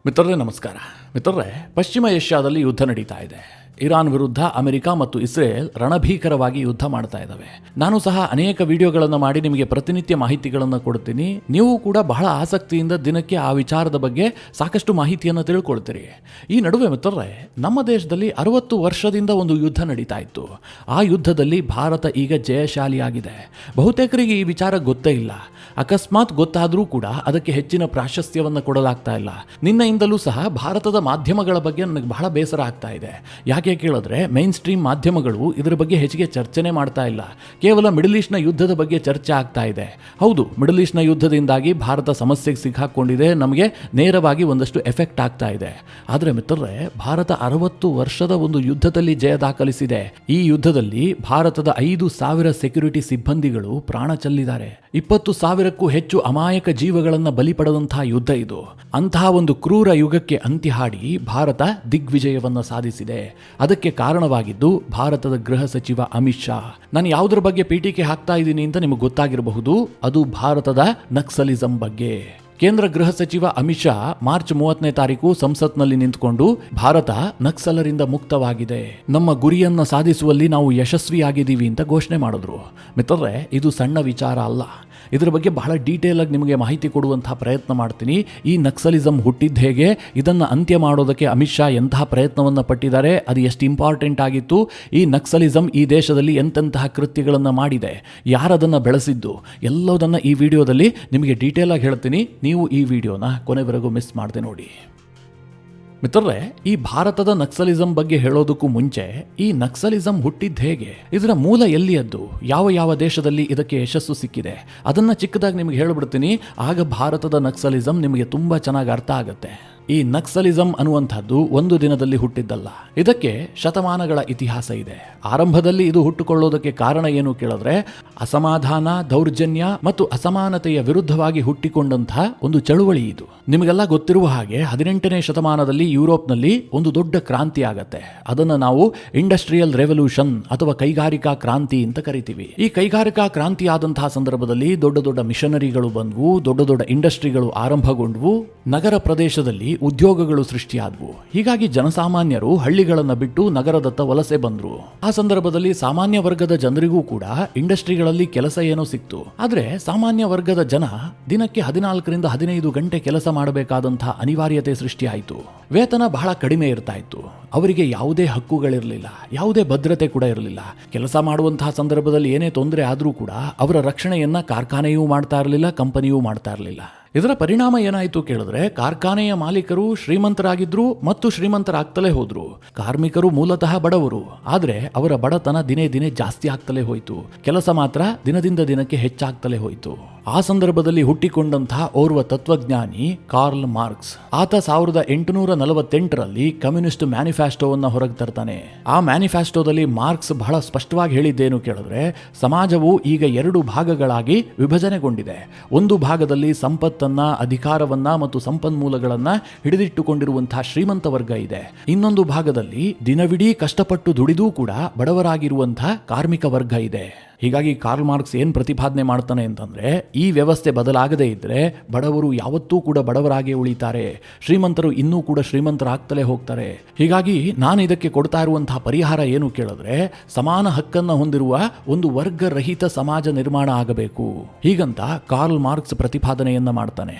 ಮಿತ್ರರೇ ನಮಸ್ಕಾರ. ಮಿತ್ರರೇ, ಪಶ್ಚಿಮ ಏಷ್ಯಾದಲ್ಲಿ ಯುದ್ಧ ನಡೀತಾ ಇದೆ. ಇರಾನ್ ವಿರುದ್ಧ ಅಮೆರಿಕ ಮತ್ತು ಇಸ್ರೇಲ್ ರಣಭೀಕರವಾಗಿ ಯುದ್ಧ ಮಾಡ್ತಾ ಇದ್ದಾವೆ. ನಾನು ಸಹ ಅನೇಕ ವಿಡಿಯೋಗಳನ್ನು ಮಾಡಿ ನಿಮಗೆ ಪ್ರತಿನಿತ್ಯ ಮಾಹಿತಿಗಳನ್ನು ಕೊಡ್ತೀನಿ. ನೀವು ಕೂಡ ಬಹಳ ಆಸಕ್ತಿಯಿಂದ ದಿನಕ್ಕೆ ಆ ವಿಚಾರದ ಬಗ್ಗೆ ಸಾಕಷ್ಟು ಮಾಹಿತಿಯನ್ನು ತಿಳ್ಕೊಳ್ತೀರಿ. ಈ ನಡುವೆ ಮಿತ್ರರೇ, ನಮ್ಮ ದೇಶದಲ್ಲಿ 60 ವರ್ಷದಿಂದ ಒಂದು ಯುದ್ಧ ನಡೀತಾ ಇತ್ತು. ಆ ಯುದ್ಧದಲ್ಲಿ ಭಾರತ ಈಗ ಜಯಶಾಲಿಯಾಗಿದೆ. ಬಹುತೇಕರಿಗೆ ಈ ವಿಚಾರ ಗೊತ್ತೇ ಇಲ್ಲ. ಅಕಸ್ಮಾತ್ ಗೊತ್ತಾದರೂ ಕೂಡ ಅದಕ್ಕೆ ಹೆಚ್ಚಿನ ಪ್ರಾಶಸ್ತ್ಯವನ್ನು ಕೊಡಲಾಗ್ತಾ ಇಲ್ಲ. ನಿನ್ನೆಯಿಂದಲೂ ಸಹ ಭಾರತದ ಮಾಧ್ಯಮಗಳ ಬಗ್ಗೆ ನನಗೆ ಬಹಳ ಬೇಸರ ಆಗ್ತಾ ಇದೆ. ಯಾಕೆ ಕೇಳಿದ್ರೆ, ಮೈನ್ ಸ್ಟ್ರೀಮ್ ಮಾಧ್ಯಮಗಳು ಇದರ ಬಗ್ಗೆ ಹೆಚ್ಚಿಗೆ ಚರ್ಚೆನೆ ಮಾಡ್ತಾ ಇಲ್ಲ. ಕೇವಲ ಮಿಡಲ್ ಈಸ್ಟ್ನ ಯುದ್ಧದ ಬಗ್ಗೆ ಚರ್ಚೆ ಆಗ್ತಾ ಇದೆ. ಹೌದು, ಮಿಡಲ್ ಈಸ್ಟ್ನ ಯುದ್ಧದಿಂದಾಗಿ ಭಾರತ ಸಮಸ್ಯೆಗೆ ಸಿಕ್ಕಾಕೊಂಡಿದೆ. ನಮಗೆ ನೇರವಾಗಿ ಒಂದಷ್ಟು ಎಫೆಕ್ಟ್ ಆಗ್ತಾ ಇದೆ. ಆದರೆ ಮಿತ್ರರೇ, ಭಾರತ 60 ವರ್ಷದ ಒಂದು ಯುದ್ಧದಲ್ಲಿ ಜಯ ದಾಖಲಿಸಿದೆ. ಈ ಯುದ್ಧದಲ್ಲಿ ಭಾರತದ 5,000 ಸೆಕ್ಯೂರಿಟಿ ಸಿಬ್ಬಂದಿಗಳು ಪ್ರಾಣ ಚೆಲ್ಲಿದ್ದಾರೆ. 20,000ಕ್ಕೂ ಹೆಚ್ಚು ಅಮಾಯಕ ಜೀವಗಳನ್ನು ಬಲಿ ಪಡೆದಂತಹ ಯುದ್ಧ ಇದು. ಅಂತಹ ಒಂದು ಕ್ರೂರ ಯುಗಕ್ಕೆ ಅಂತ್ಯ ಹಾಡಿ ಭಾರತ ದಿಗ್ವಿಜಯವನ್ನು ಸಾಧಿಸಿದೆ. ಅದಕ್ಕೆ ಕಾರಣವಾಗಿದ್ದು ಭಾರತದ ಗೃಹ ಸಚಿವ ಅಮಿತ್ ಶಾ. ನಾನು ಯಾವುದರ ಬಗ್ಗೆ ಪೀಠಿಕೆ ಹಾಕ್ತಾ ಇದ್ದೀನಿ ಅಂತ ನಿಮಗೆ ಗೊತ್ತಾಗಿರಬಹುದು. ಅದು ಭಾರತದ ನಕ್ಸಲಿಸಂ ಬಗ್ಗೆ. ಕೇಂದ್ರ ಗೃಹ ಸಚಿವ ಅಮಿತ್ ಶಾ ಮಾರ್ಚ್ 30ನೇ ತಾರೀಕು ಸಂಸತ್ನಲ್ಲಿ ನಿಂತುಕೊಂಡು ಭಾರತ ನಕ್ಸಲರಿಂದ ಮುಕ್ತವಾಗಿದೆ, ನಮ್ಮ ಗುರಿಯನ್ನ ಸಾಧಿಸುವಲ್ಲಿ ನಾವು ಯಶಸ್ವಿಯಾಗಿದ್ದೀವಿ ಅಂತ ಘೋಷಣೆ ಮಾಡಿದ್ರು. ಮಿತ್ರರೇ, ಇದು ಸಣ್ಣ ವಿಚಾರ ಅಲ್ಲ. ಇದರ ಬಗ್ಗೆ ಬಹಳ ಡೀಟೇಲ್ ಆಗಿ ನಿಮಗೆ ಮಾಹಿತಿ ಕೊಡುವಂತಹ ಪ್ರಯತ್ನ ಮಾಡ್ತೀನಿ. ಈ ನಕ್ಸಲಿಸಂ ಹುಟ್ಟಿದ್ದು ಹೇಗೆ, ಇದನ್ನು ಅಂತ್ಯ ಮಾಡೋದಕ್ಕೆ ಅಮಿತ್ ಶಾ ಎಂತಹ ಪ್ರಯತ್ನವನ್ನು ಪಟ್ಟಿದ್ದಾರೆ, ಅದು ಎಷ್ಟು ಇಂಪಾರ್ಟೆಂಟ್ ಆಗಿತ್ತು, ಈ ನಕ್ಸಲಿಸಂ ಈ ದೇಶದಲ್ಲಿ ಎಂತೆಂತಹ ಕೃತ್ಯಗಳನ್ನು ಮಾಡಿದೆ, ಯಾರದನ್ನು ಬೆಳೆಸಿದ್ದು, ಎಲ್ಲದನ್ನು ಈ ವಿಡಿಯೋದಲ್ಲಿ ನಿಮಗೆ ಡೀಟೇಲ್ ಆಗಿ ಹೇಳ್ತೀನಿ. ನೀವು ಈ ವಿಡಿಯೋನ ಕೊನೆವರೆಗೂ ಮಿಸ್ ಮಾಡದೆ ನೋಡಿ. ಮಿತ್ರರೇ, ಈ ಭಾರತದ ನಕ್ಸಲಿಸಂ ಬಗ್ಗೆ ಹೇಳೋದಕ್ಕೂ ಮುಂಚೆ ಈ ನಕ್ಸಲಿಸಂ ಹುಟ್ಟಿದ್ದು ಹೇಗೆ, ಇದರ ಮೂಲ ಎಲ್ಲಿಯದ್ದು, ಯಾವ ದೇಶದಲ್ಲಿ ಇದಕ್ಕೆ ಯಶಸ್ಸು ಸಿಕ್ಕಿದೆ, ಅದನ್ನು ಚಿಕ್ಕದಾಗಿ ನಿಮಗೆ ಹೇಳಿಬಿಡ್ತೀನಿ. ಆಗ ಭಾರತದ ನಕ್ಸಲಿಸಂ ನಿಮಗೆ ತುಂಬ ಚೆನ್ನಾಗಿ ಅರ್ಥ ಆಗುತ್ತೆ. ಈ ನಕ್ಸಲಿಸಂ ಅನ್ನುವಂಥದ್ದು ಒಂದು ದಿನದಲ್ಲಿ ಹುಟ್ಟಿದ್ದಲ್ಲ. ಇದಕ್ಕೆ ಶತಮಾನಗಳ ಇತಿಹಾಸ ಇದೆ. ಆರಂಭದಲ್ಲಿ ಇದು ಹುಟ್ಟುಕೊಳ್ಳೋದಕ್ಕೆ ಕಾರಣ ಏನು ಕೇಳಿದ್ರೆ, ಅಸಮಾಧಾನ, ದೌರ್ಜನ್ಯ ಮತ್ತು ಅಸಮಾನತೆಯ ವಿರುದ್ಧವಾಗಿ ಹುಟ್ಟಿಕೊಂಡಂತಹ ಒಂದು ಚಳುವಳಿ ಇದು. ನಿಮಗೆಲ್ಲ ಗೊತ್ತಿರುವ ಹಾಗೆ 18ನೇ ಶತಮಾನದಲ್ಲಿ ಯುರೋಪ್ನಲ್ಲಿ ಒಂದು ದೊಡ್ಡ ಕ್ರಾಂತಿ ಆಗತ್ತೆ. ಅದನ್ನು ನಾವು ಇಂಡಸ್ಟ್ರಿಯಲ್ ರೆವಲ್ಯೂಷನ್ ಅಥವಾ ಕೈಗಾರಿಕಾ ಕ್ರಾಂತಿ ಅಂತ ಕರಿತೀವಿ. ಈ ಕೈಗಾರಿಕಾ ಕ್ರಾಂತಿ ಆದಂತಹ ಸಂದರ್ಭದಲ್ಲಿ ದೊಡ್ಡ ದೊಡ್ಡ ಮಿಷನರಿಗಳು ಬಂದವು, ದೊಡ್ಡ ಇಂಡಸ್ಟ್ರಿಗಳು ಆರಂಭಗೊಂಡವು, ನಗರ ಪ್ರದೇಶದಲ್ಲಿ ಉದ್ಯೋಗಗಳು ಸೃಷ್ಟಿಯಾದವು. ಹೀಗಾಗಿ ಜನಸಾಮಾನ್ಯರು ಹಳ್ಳಿಗಳನ್ನು ಬಿಟ್ಟು ನಗರದತ್ತ ವಲಸೆ ಬಂದ್ರು. ಆ ಸಂದರ್ಭದಲ್ಲಿ ಸಾಮಾನ್ಯ ವರ್ಗದ ಜನರಿಗೂ ಕೂಡ ಇಂಡಸ್ಟ್ರಿಗಳಲ್ಲಿ ಕೆಲಸ ಏನೋ ಸಿಕ್ತು. ಆದ್ರೆ ಸಾಮಾನ್ಯ ವರ್ಗದ ಜನ ದಿನಕ್ಕೆ 14ರಿಂದ 15 ಗಂಟೆ ಕೆಲಸ ಮಾಡಬೇಕಾದಂತಹ ಅನಿವಾರ್ಯತೆ ಸೃಷ್ಟಿಯಾಯಿತು. ವೇತನ ಬಹಳ ಕಡಿಮೆ ಇರ್ತಾ ಇತ್ತು. ಅವರಿಗೆ ಯಾವುದೇ ಹಕ್ಕುಗಳಿರಲಿಲ್ಲ, ಯಾವುದೇ ಭದ್ರತೆ ಕೂಡ ಇರಲಿಲ್ಲ. ಕೆಲಸ ಮಾಡುವಂತಹ ಸಂದರ್ಭದಲ್ಲಿ ಏನೇ ತೊಂದರೆ ಆದರೂ ಕೂಡ ಅವರ ರಕ್ಷಣೆಯನ್ನ ಕಾರ್ಖಾನೆಯೂ ಮಾಡ್ತಾ ಇರಲಿಲ್ಲ, ಕಂಪನಿಯೂ ಮಾಡ್ತಾ ಇರಲಿಲ್ಲ. ಇದರ ಪರಿಣಾಮ ಏನಾಯಿತು ಕೇಳಿದ್ರೆ, ಕಾರ್ಖಾನೆಯ ಮಾಲೀಕರು ಶ್ರೀಮಂತರಾಗಿದ್ರು ಮತ್ತು ಶ್ರೀಮಂತರಾಗ್ತಲೇ ಹೋದ್ರು. ಕಾರ್ಮಿಕರು ಮೂಲತಃ ಬಡವರು, ಆದ್ರೆ ಅವರ ಬಡತನ ದಿನೇ ದಿನೇ ಜಾಸ್ತಿ ಆಗ್ತಲೇ ಹೋಯಿತು. ಕೆಲಸ ಮಾತ್ರ ದಿನದಿಂದ ದಿನಕ್ಕೆ ಹೆಚ್ಚಾಗ್ತಲೇ ಹೋಯಿತು. ಆ ಸಂದರ್ಭದಲ್ಲಿ ಹುಟ್ಟಿಕೊಂಡಂತಹ ಓರ್ವ ತತ್ವಜ್ಞಾನಿ ಕಾರ್ಲ್ ಮಾರ್ಕ್ಸ್. ಆತ 1848ರಲ್ಲಿ ಕಮ್ಯುನಿಸ್ಟ್ ಮ್ಯಾನಿಫೆಸ್ಟೋವನ್ನು ಹೊರಗೆ ತರ್ತಾನೆ. ಆ ಮ್ಯಾನಿಫೆಸ್ಟೋದಲ್ಲಿ ಮಾರ್ಕ್ಸ್ ಬಹಳ ಸ್ಪಷ್ಟವಾಗಿ ಹೇಳಿದ್ದೇನು ಕೇಳಿದ್ರೆ, ಸಮಾಜವು ಈಗ 2 ಭಾಗಗಳಾಗಿ ವಿಭಜನೆಗೊಂಡಿದೆ. ಒಂದು ಭಾಗದಲ್ಲಿ ಸಂಪತ್ತನ್ನ, ಅಧಿಕಾರವನ್ನ ಮತ್ತು ಸಂಪನ್ಮೂಲಗಳನ್ನ ಹಿಡಿದಿಟ್ಟುಕೊಂಡಿರುವಂತಹ ಶ್ರೀಮಂತ ವರ್ಗ ಇದೆ. ಇನ್ನೊಂದು ಭಾಗದಲ್ಲಿ ದಿನವಿಡೀ ಕಷ್ಟಪಟ್ಟು ದುಡಿದೂ ಕೂಡ ಬಡವರಾಗಿರುವಂತಹ ಕಾರ್ಮಿಕ ವರ್ಗ ಇದೆ. ಹೀಗಾಗಿ ಕಾರ್ಲ್ ಮಾರ್ಕ್ಸ್ ಏನ್ ಪ್ರತಿಪಾದನೆ ಮಾಡ್ತಾನೆ ಅಂತಂದ್ರೆ, ಈ ವ್ಯವಸ್ಥೆ ಬದಲಾಗದೇ ಇದ್ರೆ ಬಡವರು ಯಾವತ್ತೂ ಕೂಡ ಬಡವರಾಗಿ ಉಳಿತಾರೆ, ಶ್ರೀಮಂತರು ಇನ್ನೂ ಕೂಡ ಶ್ರೀಮಂತರಾಗ್ತಲೇ ಹೋಗ್ತಾರೆ. ಹೀಗಾಗಿ ನಾನು ಇದಕ್ಕೆ ಕೊಡ್ತಾ ಇರುವಂತಹ ಪರಿಹಾರ ಏನು ಕೇಳಿದ್ರೆ, ಸಮಾನ ಹಕ್ಕನ್ನು ಹೊಂದಿರುವ ಒಂದು ವರ್ಗರಹಿತ ಸಮಾಜ ನಿರ್ಮಾಣ ಆಗಬೇಕು. ಹೀಗಂತ ಕಾರ್ಲ್ ಮಾರ್ಕ್ಸ್ ಪ್ರತಿಪಾದನೆಯನ್ನ ಮಾಡ್ತಾನೆ.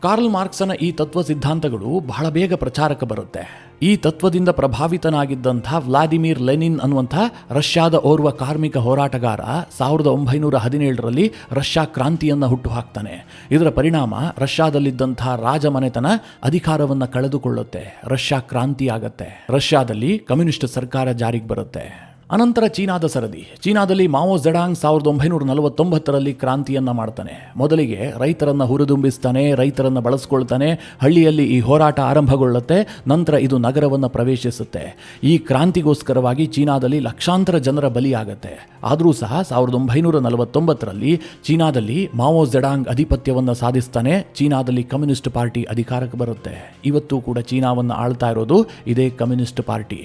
ಕಾರ್ಲ್ ಮಾರ್ಕ್ಸನ ಈ ತತ್ವ ಸಿದ್ಧಾಂತಗಳು ಬಹಳ ಬೇಗ ಪ್ರಚಾರಕ್ಕೆ ಬರುತ್ತೆ. ಈ ತತ್ವದಿಂದ ಪ್ರಭಾವಿತನಾಗಿದ್ದಂಥ ವ್ಲಾದಿಮಿರ್ ಲೆನಿನ್ ಅನ್ನುವಂಥ ರಷ್ಯಾದ ಓರ್ವ ಕಾರ್ಮಿಕ ಹೋರಾಟಗಾರ 1917ರಲ್ಲಿ ರಷ್ಯಾ ಕ್ರಾಂತಿಯನ್ನು ಹುಟ್ಟುಹಾಕ್ತಾನೆ. ಇದರ ಪರಿಣಾಮ ರಷ್ಯಾದಲ್ಲಿದ್ದಂಥ ರಾಜಮನೆತನ ಅಧಿಕಾರವನ್ನು ಕಳೆದುಕೊಳ್ಳುತ್ತೆ. ರಷ್ಯಾ ಕ್ರಾಂತಿ ಆಗತ್ತೆ. ರಷ್ಯಾದಲ್ಲಿ ಕಮ್ಯುನಿಸ್ಟ್ ಸರ್ಕಾರ ಜಾರಿಗೆ ಬರುತ್ತೆ. ಅನಂತರ ಚೀನಾದ ಸರದಿ. ಚೀನಾದಲ್ಲಿ ಮಾವೋ ಝೆಡಾಂಗ್ 1949ರಲ್ಲಿ ಕ್ರಾಂತಿಯನ್ನ ಮಾಡ್ತಾನೆ. ಮೊದಲಿಗೆ ರೈತರನ್ನ ಹುರಿದುಂಬಿಸ್ತಾನೆ, ರೈತರನ್ನ ಬಳಸ್ಕೊಳ್ತಾನೆ. ಹಳ್ಳಿಯಲ್ಲಿ ಈ ಹೋರಾಟ ಆರಂಭಗೊಳ್ಳುತ್ತೆ. ನಂತರ ಇದು ನಗರವನ್ನು ಪ್ರವೇಶಿಸುತ್ತೆ. ಈ ಕ್ರಾಂತಿಗೋಸ್ಕರವಾಗಿ ಚೀನಾದಲ್ಲಿ ಲಕ್ಷಾಂತರ ಜನರ ಬಲಿಯಾಗತ್ತೆ. ಆದರೂ ಸಹ 1949ರಲ್ಲಿ ಚೀನಾದಲ್ಲಿ ಮಾವೋ ಝೆಡಾಂಗ್ ಅಧಿಪತ್ಯವನ್ನು ಸಾಧಿಸ್ತಾನೆ. ಚೀನಾದಲ್ಲಿ ಕಮ್ಯುನಿಸ್ಟ್ ಪಾರ್ಟಿ ಅಧಿಕಾರಕ್ಕೆ ಬರುತ್ತೆ. ಇವತ್ತು ಕೂಡ ಚೀನಾವನ್ನು ಆಳ್ತಾ ಇರೋದು ಇದೇ ಕಮ್ಯುನಿಸ್ಟ್ ಪಾರ್ಟಿ.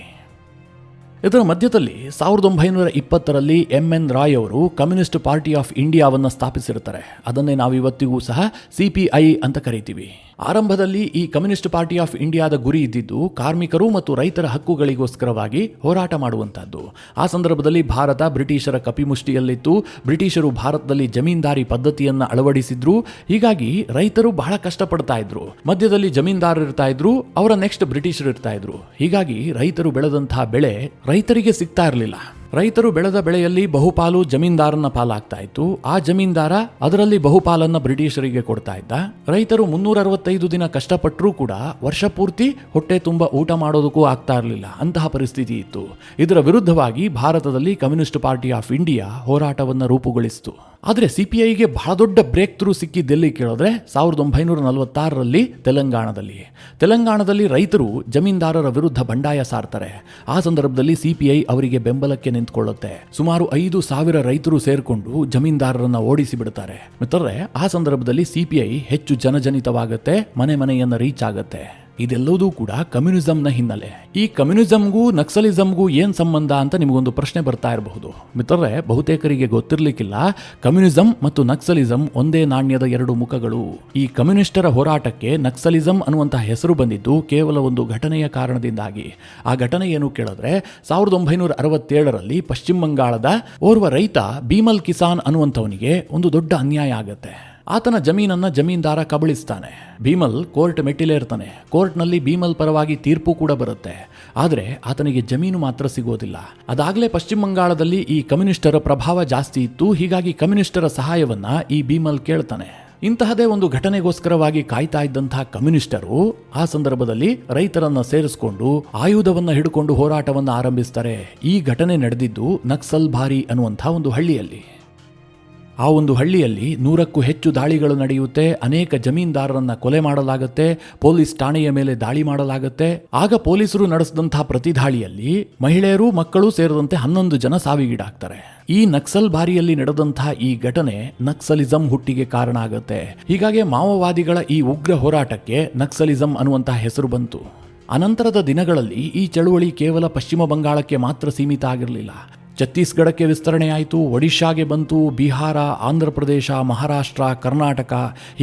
ಇದರ ಮಧ್ಯದಲ್ಲಿ 1920ರಲ್ಲಿ MN ರಾಯ್ ಅವರು ಕಮ್ಯುನಿಸ್ಟ್ ಪಾರ್ಟಿ ಆಫ್ ಇಂಡಿಯಾವನ್ನು ಸ್ಥಾಪಿಸಿರ್ತಾರೆ. ಅದನ್ನೇ ನಾವು ಇವತ್ತಿಗೂ ಸಹ CPI ಅಂತ ಕರಿತೀವಿ. ಆರಂಭದಲ್ಲಿ ಈ ಕಮ್ಯುನಿಸ್ಟ್ ಪಾರ್ಟಿ ಆಫ್ ಇಂಡಿಯಾದ ಗುರಿ ಇದ್ದಿದ್ದು ಕಾರ್ಮಿಕರು ಮತ್ತು ರೈತರ ಹಕ್ಕುಗಳಿಗೋಸ್ಕರವಾಗಿ ಹೋರಾಟ ಮಾಡುವಂತಹದ್ದು. ಆ ಸಂದರ್ಭದಲ್ಲಿ ಭಾರತ ಬ್ರಿಟಿಷರ ಕಪಿಮುಷ್ಟಿಯಲ್ಲಿತ್ತು. ಬ್ರಿಟಿಷರು ಭಾರತದಲ್ಲಿ ಜಮೀನ್ದಾರಿ ಪದ್ಧತಿಯನ್ನು ಅಳವಡಿಸಿದ್ರು. ಹೀಗಾಗಿ ರೈತರು ಬಹಳ ಕಷ್ಟಪಡ್ತಾ ಇದ್ರು. ಮಧ್ಯದಲ್ಲಿ ಜಮೀನ್ದಾರರು ಇರ್ತಾ ಇದ್ರು, ಅವರ ನೆಕ್ಸ್ಟ್ ಬ್ರಿಟಿಷರು ಇರ್ತಾ ಇದ್ರು. ಹೀಗಾಗಿ ರೈತರು ಬೆಳೆದಂತಹ ಬೆಳೆ ರೈತರಿಗೆ ಸಿಗ್ತಾ ಇರಲಿಲ್ಲ. ರೈತರು ಬೆಳೆದ ಬೆಳೆಯಲ್ಲಿ ಬಹುಪಾಲು ಜಮೀನ್ದಾರನ ಪಾಲಾಗ್ತಾ ಇತ್ತು. ಆ ಜಮೀನ್ದಾರ ಅದರಲ್ಲಿ ಬಹುಪಾಲನ್ನ ಬ್ರಿಟಿಷರಿಗೆ ಕೊಡ್ತಾ ಇದ್ದ. ರೈತರು 365 ದಿನ ಕಷ್ಟಪಟ್ಟರೂ ಕೂಡ ವರ್ಷ ಪೂರ್ತಿ ಹೊಟ್ಟೆ ತುಂಬ ಊಟ ಮಾಡೋದಕ್ಕೂ ಆಗ್ತಾ ಇರಲಿಲ್ಲ. ಅಂತಹ ಪರಿಸ್ಥಿತಿ ಇತ್ತು. ಇದರ ವಿರುದ್ಧವಾಗಿ ಭಾರತದಲ್ಲಿ ಕಮ್ಯುನಿಸ್ಟ್ ಪಾರ್ಟಿ ಆಫ್ ಇಂಡಿಯಾ ಹೋರಾಟವನ್ನು ರೂಪುಗೊಳಿಸಿತು. ಆದರೆ ಸಿಪಿಐಗೆ ಬಹಳ ದೊಡ್ಡ ಬ್ರೇಕ್ ಥ್ರೂ ಸಿಕ್ಕಿದ್ದೆಲ್ಲಿ ಕೇಳಿದ್ರೆ 1946ರಲ್ಲಿ ತೆಲಂಗಾಣದಲ್ಲಿ ರೈತರು ಜಮೀನ್ದಾರರ ವಿರುದ್ಧ ಬಂಡಾಯ ಸಾರ್ತಾರೆ. ಆ ಸಂದರ್ಭದಲ್ಲಿ ಸಿಪಿಐ ಅವರಿಗೆ ಬೆಂಬಲಕ್ಕೆ ನಿಂತ್ಕೊಳ್ಳುತ್ತೆ. ಸುಮಾರು 5,000 ರೈತರು ಸೇರ್ಕೊಂಡು ಜಮೀನ್ದಾರರನ್ನ ಓಡಿಸಿ ಬಿಡ್ತಾರೆ. ಮಿತ್ರರೇ, ಆ ಸಂದರ್ಭದಲ್ಲಿ ಸಿಪಿಐ ಹೆಚ್ಚು ಜನಜನಿತವಾಗುತ್ತೆ, ಮನೆಯನ್ನ ರೀಚ್ ಆಗುತ್ತೆ. ಇದೆಲ್ಲದೂ ಕೂಡ ಕಮ್ಯುನಿಸಂನ ಹಿನ್ನೆಲೆ. ಈ ಕಮ್ಯುನಿಸಂಗೂ ನಕ್ಸಲಿಸಂಗೂ ಏನ್ ಸಂಬಂಧ ಅಂತ ನಿಮಗೊಂದು ಪ್ರಶ್ನೆ ಬರ್ತಾ ಇರಬಹುದು. ಮಿತ್ರರೇ, ಬಹುತೇಕರಿಗೆ ಗೊತ್ತಿರ್ಲಿಕ್ಕಿಲ್ಲ, ಕಮ್ಯುನಿಸಂ ಮತ್ತು ನಕ್ಸಲಿಸಂ ಒಂದೇ ನಾಣ್ಯದ ಎರಡು ಮುಖಗಳು. ಈ ಕಮ್ಯುನಿಸ್ಟರ ಹೋರಾಟಕ್ಕೆ ನಕ್ಸಲಿಸಂ ಅನ್ನುವಂತಹ ಹೆಸರು ಬಂದಿದ್ದು ಕೇವಲ ಒಂದು ಘಟನೆಯ ಕಾರಣದಿಂದಾಗಿ. ಆ ಘಟನೆ ಏನು ಕೇಳಿದ್ರೆ 1967ರಲ್ಲಿ ಪಶ್ಚಿಮ ಬಂಗಾಳದ ಓರ್ವ ರೈತ ಬೀಮಲ್ ಕಿಸಾನ್ ಅನ್ನುವಂಥವನಿಗೆ ಒಂದು ದೊಡ್ಡ ಅನ್ಯಾಯ ಆಗುತ್ತೆ. ಆತನ ಜಮೀನನ್ನ ಜಮೀನ್ದಾರ ಕಬಳಿಸ್ತಾನೆ. ಭೀಮಲ್ ಕೋರ್ಟ್ ಮೆಟ್ಟಿಲೇರ್ತಾನೆ. ಕೋರ್ಟ್ನಲ್ಲಿ ಭೀಮಲ್ ಪರವಾಗಿ ತೀರ್ಪು ಕೂಡ ಬರುತ್ತೆ. ಆದರೆ ಆತನಿಗೆ ಜಮೀನು ಮಾತ್ರ ಸಿಗೋದಿಲ್ಲ. ಅದಾಗಲೇ ಪಶ್ಚಿಮ ಬಂಗಾಳದಲ್ಲಿ ಈ ಕಮ್ಯುನಿಸ್ಟರ ಪ್ರಭಾವ ಜಾಸ್ತಿ ಇತ್ತು. ಹೀಗಾಗಿ ಕಮ್ಯುನಿಸ್ಟರ ಸಹಾಯವನ್ನ ಈ ಭೀಮಲ್ ಕೇಳ್ತಾನೆ. ಇಂತಹದೇ ಒಂದು ಘಟನೆಗೋಸ್ಕರವಾಗಿ ಕಾಯ್ತಾ ಇದ್ದಂತಹ ಕಮ್ಯುನಿಸ್ಟರು ಆ ಸಂದರ್ಭದಲ್ಲಿ ರೈತರನ್ನ ಸೇರಿಸಿಕೊಂಡು ಆಯುಧವನ್ನ ಹಿಡ್ಕೊಂಡು ಹೋರಾಟವನ್ನು ಆರಂಭಿಸ್ತಾರೆ. ಈ ಘಟನೆ ನಡೆದಿದ್ದು ನಕ್ಸಲ್ ಬಾರಿ ಅನ್ನುವಂತಹ ಒಂದು ಹಳ್ಳಿಯಲ್ಲಿ. ಆ ಒಂದು ಹಳ್ಳಿಯಲ್ಲಿ 100ಕ್ಕೂ ಹೆಚ್ಚು ದಾಳಿಗಳು ನಡೆಯುತ್ತೆ. ಅನೇಕ ಜಮೀನ್ದಾರರನ್ನ ಕೊಲೆ ಮಾಡಲಾಗುತ್ತೆ. ಪೊಲೀಸ್ ಠಾಣೆಯ ಮೇಲೆ ದಾಳಿ ಮಾಡಲಾಗುತ್ತೆ. ಆಗ ಪೊಲೀಸರು ನಡೆಸಿದಂತಹ ಪ್ರತಿ ದಾಳಿಯಲ್ಲಿ ಮಹಿಳೆಯರು, ಮಕ್ಕಳು ಸೇರಿದಂತೆ 11 ಜನ ಸಾವಿಗೀಡಾಗ್ತಾರೆ. ಈ ನಕ್ಸಲ್ ಬಾರಿಯಲ್ಲಿ ನಡೆದಂತಹ ಈ ಘಟನೆ ನಕ್ಸಲಿಸಂ ಹುಟ್ಟಿಗೆ ಕಾರಣ ಆಗುತ್ತೆ. ಹೀಗಾಗಿ ಮಾವೋವಾದಿಗಳ ಈ ಉಗ್ರ ಹೋರಾಟಕ್ಕೆ ನಕ್ಸಲಿಸಂ ಅನ್ನುವಂತಹ ಹೆಸರು ಬಂತು. ಅನಂತರದ ದಿನಗಳಲ್ಲಿ ಈ ಚಳುವಳಿ ಕೇವಲ ಪಶ್ಚಿಮ ಬಂಗಾಳಕ್ಕೆ ಮಾತ್ರ ಸೀಮಿತ ಆಗಿರಲಿಲ್ಲ. ಛತ್ತೀಸ್ಗಢಕ್ಕೆ ವಿಸ್ತರಣೆ ಆಯಿತು, ಒಡಿಶಾಗೆ ಬಂತು, ಬಿಹಾರ, ಆಂಧ್ರ ಪ್ರದೇಶ, ಮಹಾರಾಷ್ಟ್ರ, ಕರ್ನಾಟಕ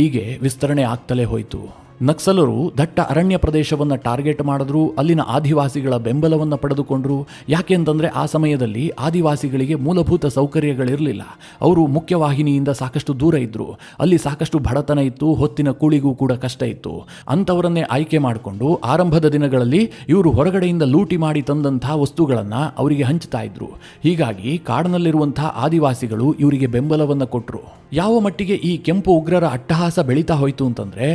ಹೀಗೆ ವಿಸ್ತರಣೆ ಆಗ್ತಲೇ ಹೋಯಿತು. ನಕ್ಸಲರು ದಟ್ಟ ಅರಣ್ಯ ಪ್ರದೇಶವನ್ನು ಟಾರ್ಗೆಟ್ ಮಾಡಿದ್ರು. ಅಲ್ಲಿನ ಆದಿವಾಸಿಗಳ ಬೆಂಬಲವನ್ನು ಪಡೆದುಕೊಂಡ್ರು. ಯಾಕೆಂತಂದರೆ ಆ ಸಮಯದಲ್ಲಿ ಆದಿವಾಸಿಗಳಿಗೆ ಮೂಲಭೂತ ಸೌಕರ್ಯಗಳಿರಲಿಲ್ಲ. ಅವರು ಮುಖ್ಯವಾಹಿನಿಯಿಂದ ಸಾಕಷ್ಟು ದೂರ ಇದ್ದರು. ಅಲ್ಲಿ ಸಾಕಷ್ಟು ಬಡತನ ಇತ್ತು. ಹೊತ್ತಿನ ಕೂಳಿಗೂ ಕೂಡ ಕಷ್ಟ ಇತ್ತು. ಅಂಥವರನ್ನೇ ಆಯ್ಕೆ ಮಾಡಿಕೊಂಡು ಆರಂಭದ ದಿನಗಳಲ್ಲಿ ಇವರು ಹೊರಗಡೆಯಿಂದ ಲೂಟಿ ಮಾಡಿ ತಂದಂಥ ವಸ್ತುಗಳನ್ನು ಅವರಿಗೆ ಹಂಚ್ತಾ ಇದ್ರು. ಹೀಗಾಗಿ ಕಾಡಿನಲ್ಲಿರುವಂತಹ ಆದಿವಾಸಿಗಳು ಇವರಿಗೆ ಬೆಂಬಲವನ್ನು ಕೊಟ್ಟರು. ಯಾವ ಮಟ್ಟಿಗೆ ಈ ಕೆಂಪು ಉಗ್ರರ ಅಟ್ಟಹಾಸ ಬೆಳೀತಾ ಹೋಯಿತು ಅಂತಂದರೆ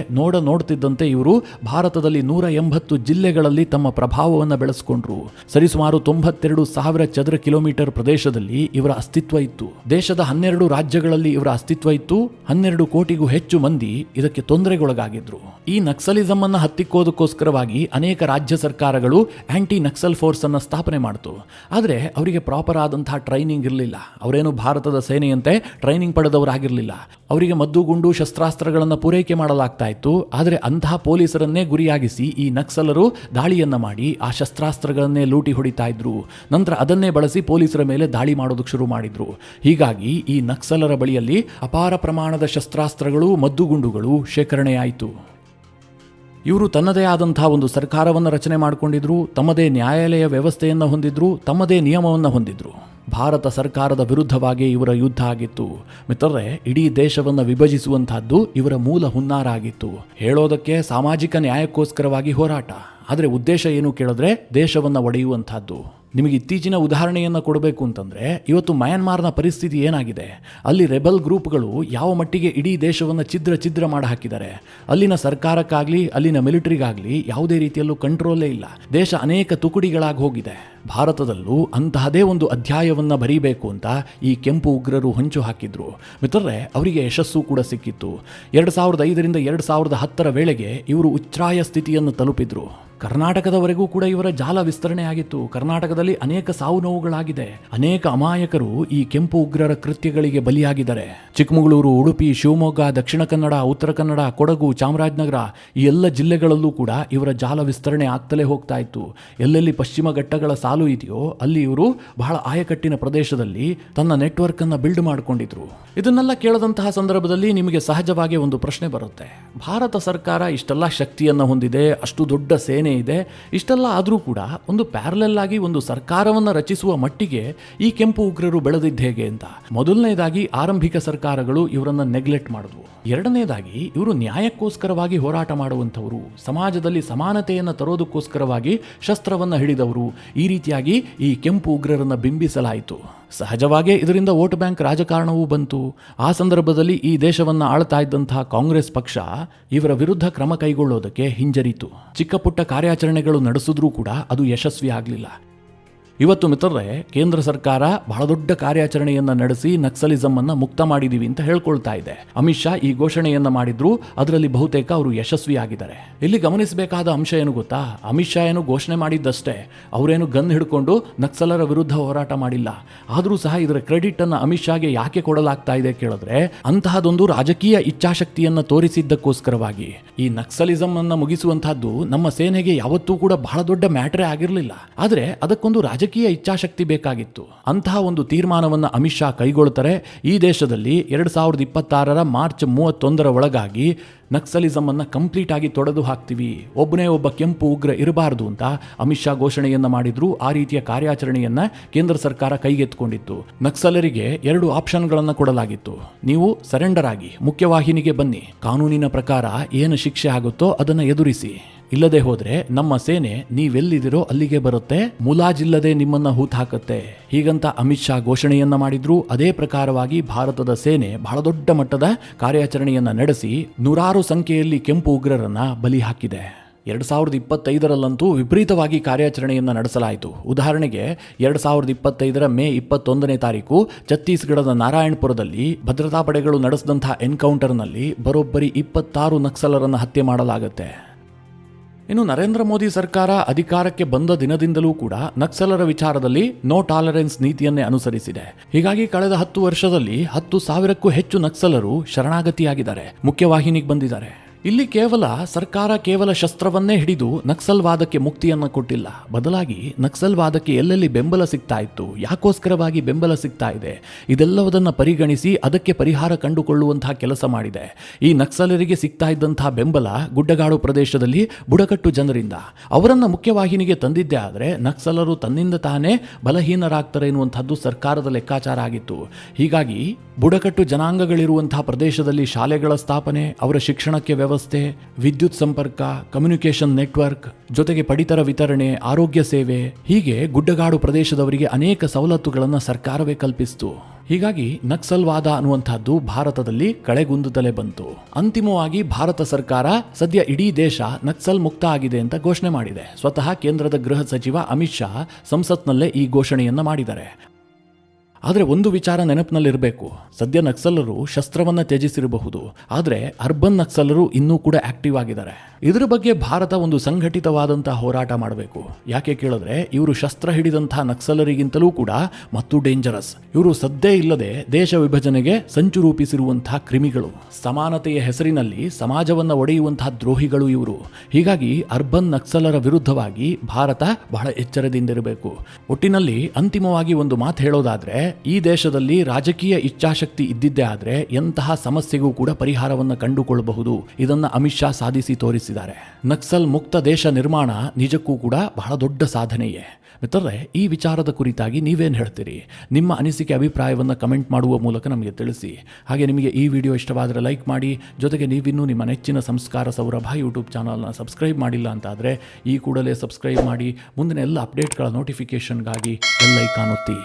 ನೋಡ್ತಿದ್ದಂತೆ ಇವರು ಭಾರತದಲ್ಲಿ 180 ಜಿಲ್ಲೆಗಳಲ್ಲಿ ತಮ್ಮ ಪ್ರಭಾವವನ್ನು ಬೆಳೆಸಿಕೊಂಡ್ರು. ಸರಿಸುಮಾರು 92,000 ಚದರ ಕಿಲೋಮೀಟರ್ ಪ್ರದೇಶದಲ್ಲಿ ಇವರ ಅಸ್ತಿತ್ವ ಇತ್ತು. ದೇಶದ 12 ರಾಜ್ಯಗಳಲ್ಲಿ ಇವರ ಅಸ್ತಿತ್ವ ಇತ್ತು. 12 ಕೋಟಿಗೂ ಹೆಚ್ಚು ಮಂದಿ ಇದಕ್ಕೆ ತೊಂದರೆಗೊಳಗಾಗಿದ್ರು. ಈ ನಕ್ಸಲಿಸಂ ಅನ್ನು ಹತ್ತಿಕ್ಕೋದಕ್ಕೋಸ್ಕರವಾಗಿ ಅನೇಕ ರಾಜ್ಯ ಸರ್ಕಾರಗಳು ಆಂಟಿ ನಕ್ಸಲ್ ಫೋರ್ಸ್ ಅನ್ನು ಸ್ಥಾಪನೆ ಮಾಡಿತು. ಆದರೆ ಅವರಿಗೆ ಪ್ರಾಪರ್ ಆದಂತಹ ಟ್ರೈನಿಂಗ್ ಇರಲಿಲ್ಲ. ಅವರೇನು ಭಾರತದ ಸೇನೆಯಂತೆ ಟ್ರೈನಿಂಗ್ ಪಡೆದವರಾಗಿರಲಿಲ್ಲ. ಅವರಿಗೆ ಮದ್ದುಗುಂಡು ಶಸ್ತ್ರಾಸ್ತ್ರಗಳನ್ನು ಪೂರೈಕೆ ಮಾಡಲಾಗ್ತಾ ಇತ್ತು. ಆದರೆ ಅಂತಹ ಪೊಲೀಸರನ್ನೇ ಗುರಿಯಾಗಿಸಿ ಈ ನಕ್ಸಲರು ದಾಳಿಯನ್ನ ಮಾಡಿ ಆ ಶಸ್ತ್ರಾಸ್ತ್ರಗಳನ್ನೇ ಲೂಟಿ ಹೊಡಿತಾ ಇದ್ರು. ನಂತರ ಅದನ್ನೇ ಬಳಸಿ ಪೊಲೀಸರ ಮೇಲೆ ದಾಳಿ ಮಾಡೋದಕ್ಕೆ ಶುರು ಮಾಡಿದ್ರು. ಹೀಗಾಗಿ ಈ ನಕ್ಸಲರ ಬಳಿಯಲ್ಲಿ ಅಪಾರ ಪ್ರಮಾಣದ ಶಸ್ತ್ರಾಸ್ತ್ರಗಳು, ಮದ್ದುಗುಂಡುಗಳು ಶೇಖರಣೆಯಾಯಿತು. ಇವರು ತನ್ನದೇ ಆದಂತಹ ಒಂದು ಸರ್ಕಾರವನ್ನು ರಚನೆ ಮಾಡಿಕೊಂಡಿದ್ರು. ತಮ್ಮದೇ ನ್ಯಾಯಾಲಯ ವ್ಯವಸ್ಥೆಯನ್ನು ಹೊಂದಿದ್ರು. ತಮ್ಮದೇ ನಿಯಮವನ್ನು ಹೊಂದಿದ್ರು. ಭಾರತ ಸರ್ಕಾರದ ವಿರುದ್ಧವಾಗಿ ಇವರ ಯುದ್ಧ ಆಗಿತ್ತು. ಮಿತ್ರರೇ, ಇಡೀ ದೇಶವನ್ನು ವಿಭಜಿಸುವಂತಹದ್ದು ಇವರ ಮೂಲ ಹುನ್ನಾರ ಆಗಿತ್ತು. ಹೇಳೋದಕ್ಕೆ ಸಾಮಾಜಿಕ ನ್ಯಾಯಕ್ಕೋಸ್ಕರವಾಗಿ ಹೋರಾಟ, ಆದರೆ ಉದ್ದೇಶ ಏನು ಕೇಳಿದ್ರೆ ದೇಶವನ್ನು ಒಡೆಯುವಂತಹದ್ದು. ನಿಮಗೆ ಇತ್ತೀಚಿನ ಉದಾಹರಣೆಯನ್ನು ಕೊಡಬೇಕು ಅಂತಂದರೆ, ಇವತ್ತು ಮಯನ್ಮಾರ್ನ ಪರಿಸ್ಥಿತಿ ಏನಾಗಿದೆ, ಅಲ್ಲಿ ರೆಬಲ್ ಗ್ರೂಪ್ಗಳು ಯಾವ ಮಟ್ಟಿಗೆ ಇಡೀ ದೇಶವನ್ನು ಛಿದ್ರ ಮಾಡಿ ಹಾಕಿದ್ದಾರೆ. ಅಲ್ಲಿನ ಸರ್ಕಾರಕ್ಕಾಗಲಿ ಅಲ್ಲಿನ ಮಿಲಿಟರಿಗಾಗಲಿ ಯಾವುದೇ ರೀತಿಯಲ್ಲೂ ಕಂಟ್ರೋಲೇ ಇಲ್ಲ. ದೇಶ ಅನೇಕ ತುಕುಡಿಗಳಾಗಿ ಹೋಗಿದೆ. ಭಾರತದಲ್ಲೂ ಅಂತಹದೇ ಒಂದು ಅಧ್ಯಾಯವನ್ನು ಬರೀಬೇಕು ಅಂತ ಈ ಕೆಂಪು ಉಗ್ರರು ಹೊಂಚು ಹಾಕಿದ್ರು. ಮಿತ್ರರೇ, ಅವರಿಗೆ ಯಶಸ್ಸು ಕೂಡ ಸಿಕ್ಕಿತ್ತು. 2005ರಿಂದ 2010ರ ವೇಳೆಗೆ ಇವರು ಉಚ್ಛ್ರಾಯ ಸ್ಥಿತಿಯನ್ನು ತಲುಪಿದ್ರು. ಕರ್ನಾಟಕದವರೆಗೂ ಕೂಡ ಇವರ ಜಾಲ ವಿಸ್ತರಣೆ ಆಗಿತ್ತು. ಕರ್ನಾಟಕದ ಸರ್ಕಾರದಲ್ಲಿ ಅನೇಕ ಸಾವು ನೋವುಗಳಾಗಿದೆ. ಅನೇಕ ಅಮಾಯಕರು ಈ ಕೆಂಪು ಉಗ್ರರ ಕೃತ್ಯಗಳಿಗೆ ಬಲಿಯಾಗಿದ್ದಾರೆ. ಚಿಕ್ಕಮಗಳೂರು, ಉಡುಪಿ, ಶಿವಮೊಗ್ಗ, ದಕ್ಷಿಣ ಕನ್ನಡ, ಉತ್ತರ ಕನ್ನಡ, ಕೊಡಗು, ಚಾಮರಾಜನಗರ ಈ ಎಲ್ಲ ಜಿಲ್ಲೆಗಳಲ್ಲೂ ಕೂಡ ಇವರ ಜಾಲ ವಿಸ್ತರಣೆ ಆಗ್ತಲೇ ಹೋಗ್ತಾ ಇತ್ತು. ಎಲ್ಲೆಲ್ಲಿ ಪಶ್ಚಿಮ ಘಟ್ಟಗಳ ಸಾಲು ಇದೆಯೋ ಅಲ್ಲಿ ಇವರು ಬಹಳ ಆಯಕಟ್ಟಿನ ಪ್ರದೇಶದಲ್ಲಿ ತನ್ನ ನೆಟ್ವರ್ಕ್ ಅನ್ನು ಬಿಲ್ಡ್ ಮಾಡಿಕೊಂಡಿದ್ರು. ಇದನ್ನೆಲ್ಲ ಕೇಳದಂತಹ ಸಂದರ್ಭದಲ್ಲಿ ನಿಮಗೆ ಸಹಜವಾಗಿ ಒಂದು ಪ್ರಶ್ನೆ ಬರುತ್ತೆ. ಭಾರತ ಸರ್ಕಾರ ಇಷ್ಟೆಲ್ಲ ಶಕ್ತಿಯನ್ನು ಹೊಂದಿದೆ, ಅಷ್ಟು ದೊಡ್ಡ ಸೇನೆ ಇದೆ, ಇಷ್ಟೆಲ್ಲ ಆದರೂ ಕೂಡ ಒಂದು ಪ್ಯಾರಲಲ್ ಆಗಿ ಒಂದು ಸರ್ಕಾರವನ್ನು ರಚಿಸುವ ಮಟ್ಟಿಗೆ ಈ ಕೆಂಪು ಉಗ್ರರು ಬೆಳೆದಿದ್ದು ಹೇಗೆ ಅಂತ. ಮೊದಲನೇದಾಗಿ ಆರಂಭಿಕ ಸರ್ಕಾರಗಳು ಇವರನ್ನು ನೆಗ್ಲೆಕ್ಟ್ ಮಾಡಿದ್ವು. ಎರಡನೇದಾಗಿ ಇವರು ನ್ಯಾಯಕ್ಕೋಸ್ಕರವಾಗಿ ಹೋರಾಟ ಮಾಡುವಂಥವರು, ಸಮಾಜದಲ್ಲಿ ಸಮಾನತೆಯನ್ನು ತರೋದಕ್ಕೋಸ್ಕರವಾಗಿ ಶಸ್ತ್ರವನ್ನು ಹಿಡಿದವರು. ಈ ರೀತಿಯಾಗಿ ಈ ಕೆಂಪು ಉಗ್ರರನ್ನು ಬಿಂಬಿಸಲಾಯಿತು. ಸಹಜವಾಗೇ ಇದರಿಂದ ವೋಟ್ ಬ್ಯಾಂಕ್ ರಾಜಕಾರಣವೂ ಬಂತು. ಆ ಸಂದರ್ಭದಲ್ಲಿ ಈ ದೇಶವನ್ನು ಆಳ್ತಾ ಇದ್ದಂತಹ ಕಾಂಗ್ರೆಸ್ ಪಕ್ಷ ಇವರ ವಿರುದ್ಧ ಕ್ರಮ ಕೈಗೊಳ್ಳೋದಕ್ಕೆ ಹಿಂಜರಿತು. ಚಿಕ್ಕ ಪುಟ್ಟ ಕಾರ್ಯಾಚರಣೆಗಳು ನಡೆಸಿದ್ರೂ ಕೂಡ ಅದು ಯಶಸ್ವಿ ಆಗಲಿಲ್ಲ. ಇವತ್ತು ಮಿತ್ರರೇ, ಕೇಂದ್ರ ಸರ್ಕಾರ ಬಹಳ ದೊಡ್ಡ ಕಾರ್ಯಾಚರಣೆಯನ್ನು ನಡೆಸಿ ನಕ್ಸಲಿಸಮ್ ಅನ್ನು ಮುಕ್ತ ಮಾಡಿದೀವಿ ಅಂತ ಹೇಳ್ಕೊಳ್ತಾ ಇದೆ. ಅಮಿತ್ ಶಾ ಈ ಘೋಷಣೆಯನ್ನ ಮಾಡಿದ್ರು, ಅದರಲ್ಲಿ ಬಹುತೇಕ ಅವರು ಯಶಸ್ವಿಯಾಗಿದ್ದಾರೆ. ಇಲ್ಲಿ ಗಮನಿಸಬೇಕಾದ ಅಂಶ ಏನು ಗೊತ್ತಾ? ಅಮಿತ್ ಶಾ ಏನು ಘೋಷಣೆ ಮಾಡಿದ್ದಷ್ಟೇ, ಅವರೇನು ಗನ್ ಹಿಡ್ಕೊಂಡು ನಕ್ಸಲರ ವಿರುದ್ಧ ಹೋರಾಟ ಮಾಡಿಲ್ಲ. ಆದರೂ ಸಹ ಇದರ ಕ್ರೆಡಿಟ್ ಅನ್ನು ಅಮಿತ್ ಶಾಗೆ ಯಾಕೆ ಕೊಡಲಾಗ್ತಾ ಇದೆ ಕೇಳಿದ್ರೆ, ಅಂತಹದೊಂದು ರಾಜಕೀಯ ಇಚ್ಛಾಶಕ್ತಿಯನ್ನು ತೋರಿಸಿದ್ದಕ್ಕೋಸ್ಕರವಾಗಿ. ಈ ನಕ್ಸಲಿಸಮ್ ಅನ್ನು ಮುಗಿಸುವಂತಹದ್ದು ನಮ್ಮ ಸೇನೆಗೆ ಯಾವತ್ತೂ ಕೂಡ ಬಹಳ ದೊಡ್ಡ ಮ್ಯಾಟ್ರೇ ಆಗಿರಲಿಲ್ಲ. ಆದರೆ ಅದಕ್ಕೊಂದು ರಾಜಕೀಯ ಇಚ್ಛಾಶಕ್ತಿ ಬೇಕಾಗಿತ್ತು. ಅಂತಹ ಒಂದು ತೀರ್ಮಾನವನ್ನು ಅಮಿತ್ ಶಾ ಕೈಗೊಳ್ಳುತ್ತಾರೆ. ಈ ದೇಶದಲ್ಲಿ 2026 ಮಾರ್ಚ್ 31 ಒಳಗಾಗಿ ನಕ್ಸಲಿಸಮ್ ಅನ್ನು ಕಂಪ್ಲೀಟ್ ಆಗಿ ತೊಡೆದು ಹಾಕ್ತೀವಿ, ಒಬ್ಬನೇ ಒಬ್ಬ ಕೆಂಪು ಉಗ್ರ ಇರಬಾರದು ಅಂತ ಅಮಿತ್ ಶಾ ಘೋಷಣೆಯನ್ನ ಮಾಡಿದ್ರು. ಆ ರೀತಿಯ ಕಾರ್ಯಾಚರಣೆಯನ್ನ ಕೇಂದ್ರ ಸರ್ಕಾರ ಕೈಗೆತ್ತಿಕೊಂಡಿತ್ತು. ನಕ್ಸಲರಿಗೆ 2 ಆಪ್ಷನ್ಗಳನ್ನು ಕೊಡಲಾಗಿತ್ತು. ನೀವು ಸರೆಂಡರ್ ಆಗಿ ಮುಖ್ಯವಾಹಿನಿಗೆ ಬನ್ನಿ, ಕಾನೂನಿನ ಪ್ರಕಾರ ಏನು ಶಿಕ್ಷೆ ಆಗುತ್ತೋ ಅದನ್ನು ಎದುರಿಸಿ. ಇಲ್ಲದೆ ಹೋದ್ರೆ ನಮ್ಮ ಸೇನೆ ನೀವೆಲ್ಲಿದಿರೋ ಅಲ್ಲಿಗೆ ಬರುತ್ತೆ, ಮುಲಾಜಿಲ್ಲದೆ ನಿಮ್ಮನ್ನ ಹೂತಾಕತ್ತೆ, ಹೀಗಂತ ಅಮಿತ್ ಶಾ ಘೋಷಣೆಯನ್ನ ಮಾಡಿದ್ರು. ಅದೇ ಪ್ರಕಾರವಾಗಿ ಭಾರತದ ಸೇನೆ ಬಹಳ ದೊಡ್ಡ ಮಟ್ಟದ ಕಾರ್ಯಾಚರಣೆಯನ್ನ ನಡೆಸಿ ನೂರಾರು ಸಂಖ್ಯೆಯಲ್ಲಿ ಕೆಂಪು ಉಗ್ರರನ್ನ ಬಲಿ ಹಾಕಿದೆ. 2025 ವಿಪರೀತವಾಗಿ ಕಾರ್ಯಾಚರಣೆಯನ್ನು ನಡೆಸಲಾಯಿತು. ಉದಾಹರಣೆಗೆ 2025 ಮೇ 21ನೇ ತಾರೀಕು ಛತ್ತೀಸ್ಗಢದ ನಾರಾಯಣಪುರದಲ್ಲಿ ಭದ್ರತಾ ಪಡೆಗಳು ನಡೆಸಿದಂತಹ ಎನ್ಕೌಂಟರ್ನಲ್ಲಿ ಬರೋಬ್ಬರಿ 26 ನಕ್ಸಲರನ್ನು ಹತ್ಯೆ ಮಾಡಲಾಗುತ್ತೆ. ಇನ್ನು ನರೇಂದ್ರ ಮೋದಿ ಸರ್ಕಾರ ಅಧಿಕಾರಕ್ಕೆ ಬಂದ ದಿನದಿಂದಲೂ ಕೂಡ ನಕ್ಸಲರ ವಿಚಾರದಲ್ಲಿ ನೋ ಟಾಲರೆನ್ಸ್ ನೀತಿಯನ್ನೇ ಅನುಸರಿಸಿದೆ. ಹೀಗಾಗಿ ಕಳೆದ 10 ವರ್ಷದಲ್ಲಿ 10,000ಕ್ಕೂ ಹೆಚ್ಚು ನಕ್ಸಲರು ಶರಣಾಗತಿಯಾಗಿದ್ದಾರೆ, ಮುಖ್ಯವಾಹಿನಿಗೆ ಬಂದಿದ್ದಾರೆ. ಇಲ್ಲಿ ಸರ್ಕಾರ ಕೇವಲ ಶಸ್ತ್ರವನ್ನೇ ಹಿಡಿದು ನಕ್ಸಲ್ವಾದಕ್ಕೆ ಮುಕ್ತಿಯನ್ನು ಕೊಟ್ಟಿಲ್ಲ. ಬದಲಾಗಿ ನಕ್ಸಲ್ವಾದಕ್ಕೆ ಎಲ್ಲೆಲ್ಲಿ ಬೆಂಬಲ ಸಿಗ್ತಾ ಇತ್ತು, ಯಾಕೋಸ್ಕರವಾಗಿ ಬೆಂಬಲ ಸಿಗ್ತಾ ಇದೆ, ಇದೆಲ್ಲವದನ್ನು ಪರಿಗಣಿಸಿ ಅದಕ್ಕೆ ಪರಿಹಾರ ಕಂಡುಕೊಳ್ಳುವಂತಹ ಕೆಲಸ ಮಾಡಿದೆ. ಈ ನಕ್ಸಲರಿಗೆ ಸಿಗ್ತಾ ಇದ್ದಂತಹ ಬೆಂಬಲ ಗುಡ್ಡಗಾಡು ಪ್ರದೇಶದಲ್ಲಿ ಬುಡಕಟ್ಟು ಜನರಿಂದ. ಅವರನ್ನು ಮುಖ್ಯವಾಹಿನಿಗೆ ತಂದಿದ್ದೇ ಆದರೆ ನಕ್ಸಲರು ತನ್ನಿಂದ ತಾನೇ ಬಲಹೀನರಾಗ್ತಾರೆ ಎನ್ನುವಂಥದ್ದು ಸರ್ಕಾರದ ಲೆಕ್ಕಾಚಾರ ಆಗಿತ್ತು. ಹೀಗಾಗಿ ಬುಡಕಟ್ಟು ಜನಾಂಗಗಳಿರುವಂತಹ ಪ್ರದೇಶದಲ್ಲಿ ಶಾಲೆಗಳ ಸ್ಥಾಪನೆ, ಅವರ ಶಿಕ್ಷಣಕ್ಕೆ ವ್ಯವಸ್ಥೆ, ವಿದ್ಯುತ್ ಸಂಪರ್ಕ, ಕಮ್ಯುನಿಕೇಷನ್ ನೆಟ್ವರ್ಕ್, ಜೊತೆಗೆ ಪಡಿತರ ವಿತರಣೆ, ಆರೋಗ್ಯ ಸೇವೆ, ಹೀಗೆ ಗುಡ್ಡಗಾಡು ಪ್ರದೇಶದವರಿಗೆ ಅನೇಕ ಸವಲತ್ತುಗಳನ್ನು ಸರ್ಕಾರವೇ ಕಲ್ಪಿಸಿತು. ಹೀಗಾಗಿ ನಕ್ಸಲ್ವಾದ ಅನ್ನುವಂಥದ್ದು ಭಾರತದಲ್ಲಿ ಕಳೆಗುಂದುತ್ತಲೇ ಬಂತು. ಅಂತಿಮವಾಗಿ ಭಾರತ ಸರ್ಕಾರ ಸದ್ಯ ಇಡೀ ದೇಶ ನಕ್ಸಲ್ ಮುಕ್ತ ಆಗಿದೆ ಅಂತ ಘೋಷಣೆ ಮಾಡಿದೆ. ಸ್ವತಃ ಕೇಂದ್ರದ ಗೃಹ ಸಚಿವ ಅಮಿತ್ ಶಾ ಸಂಸತ್ನಲ್ಲೇ ಈ ಘೋಷಣೆಯನ್ನ ಮಾಡಿದ್ದಾರೆ. ಆದರೆ ಒಂದು ವಿಚಾರ ನೆನಪಿನಲ್ಲಿರಬೇಕು, ಸದ್ಯ ನಕ್ಸಲರು ಶಸ್ತ್ರವನ್ನು ತ್ಯಜಿಸಿರಬಹುದು, ಆದರೆ ಅರ್ಬನ್ ನಕ್ಸಲರು ಇನ್ನೂ ಕೂಡ ಆಕ್ಟಿವ್ ಆಗಿದ್ದಾರೆ. ಇದರ ಬಗ್ಗೆ ಭಾರತ ಒಂದು ಸಂಘಟಿತವಾದಂತಹ ಹೋರಾಟ ಮಾಡಬೇಕು. ಯಾಕೆ ಕೇಳಿದ್ರೆ ಇವರು ಶಸ್ತ್ರ ಹಿಡಿದಂತಹ ನಕ್ಸಲರಿಗಿಂತಲೂ ಕೂಡ ಮತ್ತು ಡೇಂಜರಸ್. ಇವರು ಸದ್ದೇ ಇಲ್ಲದೆ ದೇಶ ವಿಭಜನೆಗೆ ಸಂಚು ರೂಪಿಸಿರುವಂತಹ ಕ್ರಿಮಿಗಳು, ಸಮಾನತೆಯ ಹೆಸರಿನಲ್ಲಿ ಸಮಾಜವನ್ನು ಒಡೆಯುವಂತಹ ದ್ರೋಹಿಗಳು ಇವರು. ಹೀಗಾಗಿ ಅರ್ಬನ್ ನಕ್ಸಲರ ವಿರುದ್ಧವಾಗಿ ಭಾರತ ಬಹಳ ಎಚ್ಚರದಿಂದಿರಬೇಕು. ಒಟ್ಟಿನಲ್ಲಿ ಅಂತಿಮವಾಗಿ ಒಂದು ಮಾತು ಹೇಳೋದಾದ್ರೆ, ಈ ದೇಶದಲ್ಲಿ ರಾಜಕೀಯ ಇಚ್ಛಾಶಕ್ತಿ ಇದ್ದಿದ್ದೇ ಆದ್ರೆ ಎಂತಹ ಸಮಸ್ಯೆಗೂ ಕೂಡ ಪರಿಹಾರವನ್ನು ಕಂಡುಕೊಳ್ಳಬಹುದು. ಇದನ್ನ ಅಮಿತ್ ಶಾ ಸಾಧಿಸಿ ತೋರಿಸಿದ್ದಾರೆ. ನಕ್ಸಲ್ ಮುಕ್ತ ದೇಶ ನಿರ್ಮಾಣ ನಿಜಕ್ಕೂ ಕೂಡ ಬಹಳ ದೊಡ್ಡ ಸಾಧನೆಯೇ. ಮಿತ್ರರೇ, ಈ ವಿಚಾರದ ಕುರಿತಾಗಿ ನೀವೇನು ಹೇಳ್ತೀರಿ? ನಿಮ್ಮ ಅನಿಸಿಕೆ ಅಭಿಪ್ರಾಯವನ್ನು ಕಮೆಂಟ್ ಮಾಡುವ ಮೂಲಕ ನಮಗೆ ತಿಳಿಸಿ. ಹಾಗೆ ನಿಮಗೆ ಈ ವಿಡಿಯೋ ಇಷ್ಟವಾದರೆ ಲೈಕ್ ಮಾಡಿ. ಜೊತೆಗೆ ನೀವಿನ್ನೂ ನಿಮ್ಮ ನೆಚ್ಚಿನ ಸಂಸ್ಕಾರ ಸೌರಭ ಯೂಟ್ಯೂಬ್ ಚಾನಲ್ನ ಸಬ್ಸ್ಕ್ರೈಬ್ ಮಾಡಿಲ್ಲ ಅಂತಾದರೆ ಈ ಕೂಡಲೇ ಸಬ್ಸ್ಕ್ರೈಬ್ ಮಾಡಿ. ಮುಂದಿನ ಎಲ್ಲ ಅಪ್ಡೇಟ್ಗಳ ನೋಟಿಫಿಕೇಷನ್ಗಾಗಿ ಬೆಲ್ ಐಕಾನ್ ಒತ್ತಿ.